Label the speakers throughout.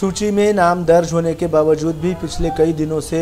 Speaker 1: सूची में नाम दर्ज होने के बावजूद भी पिछले कई दिनों से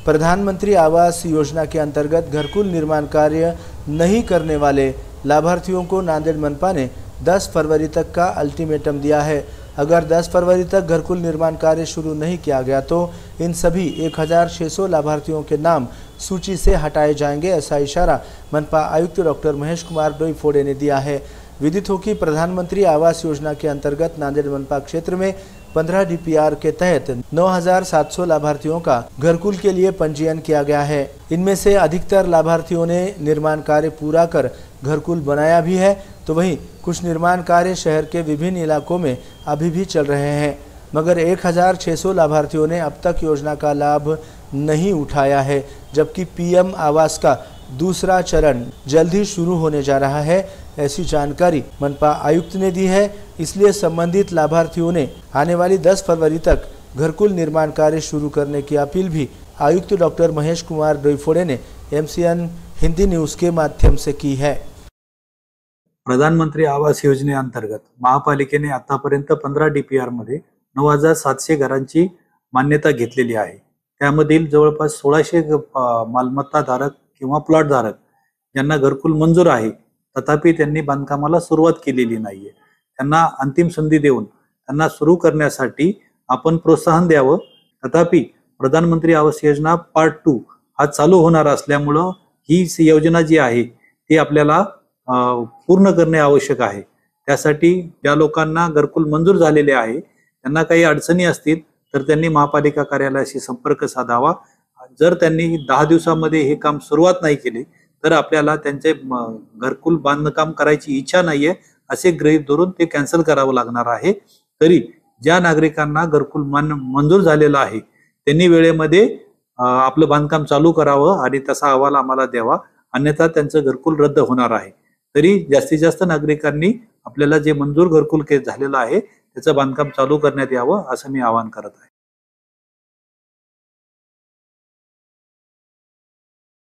Speaker 1: प्रधानमंत्री आवास योजना के अंतर्गत घरकुल निर्माण कार्य नहीं करने वाले लाभार्थियों को नांदेड़ मनपा ने 10 फरवरी तक का अल्टीमेटम दिया है। अगर 10 फरवरी तक घरकुल निर्माण कार्य शुरू नहीं किया गया तो इन सभी 1600 लाभार्थियों के नाम सूची से हटाए जाएंगे, ऐसा इशारा मनपा आयुक्त डॉक्टर महेश कुमार डोईफोड़े ने दिया है। विदित हो कि प्रधानमंत्री आवास योजना के अंतर्गत नांदेड़ मनपा क्षेत्र में 15 डीपीआर के तहत 9700 लाभार्थियों का घरकुल के लिए पंजीयन किया गया है। इनमें से अधिकतर लाभार्थियों ने निर्माण कार्य पूरा कर घरकुल बनाया भी है, तो वहीं कुछ निर्माण कार्य शहर के विभिन्न इलाकों में अभी भी चल रहे हैं। मगर 1600 लाभार्थियों ने अब तक योजना का लाभ नहीं उठाया है, जबकि पीएम आवास का दूसरा चरण जल्द ही शुरू होने जा रहा है, ऐसी जानकारी मनपा आयुक्त ने दी है। इसलिए संबंधित लाभार्थियों ने आने वाली 10 फरवरी तक घरकुल निर्माण कार्य शुरू करने की अपील भी आयुक्त डॉक्टर महेश कुमार डोईफोड़े ने MCN हिंदी न्यूज के माध्यम से की है।
Speaker 2: प्रधानमंत्री आवास योजनेअंतर्गत महापालिकेने आतापर्यंत 15 डीपीआर मध्ये 9700 घरांची मान्यता घेतलेली आहे। त्यामधील जवळपास 1600 मालमत्ताधारक किंवा प्लॉट धारक ज्यांना घरकुल मंजूर आहे, तथापि त्यांनी बांधकामाला सुरुवात केलेली नाहीये। त्यांना अंतिम संधी देऊन त्यांना सुरू करण्यासाठी आपण प्रोत्साहन द्यावं। तथापि प्रधानमंत्री आवास योजना पार्ट 2 हा चालू होणार असल्यामुळे ही योजना जी आहे ती आपल्याला पूर्ण करणे आवश्यक आहे। त्यासाठी ज्या लोकांना घरकुल मंजूर झालेले आहे त्यांना काही अडचणी असतील तर त्यांनी महापालिका कार्यालयाशी संपर्क साधावा। जर त्यांनी 10 दिवसांमध्ये हे काम सुरुवात नाही केले तर आपल्याला त्यांचे घरकुल बांधकाम करायची इच्छा नाहीये असे गृहीत धरून ते कॅन्सल करावं लागणार आहे। तरी ज्या नागरिकांना घरकुल मंजूर झालेला आहे त्यांनी वेळेमध्ये आपलं बांधकाम चालू करावं आणि तसा अहवाल आम्हाला द्यावा, अन्यथा त्यांचं घरकुल रद्द होणार आहे। तरी जास्तीत जास्त नागरिकांनी आपल्याला जे मंजूर घरकुल झालेलं आहे त्याचं बांधकाम चालू करण्यात यावं असं मी आवाहन करत आहे।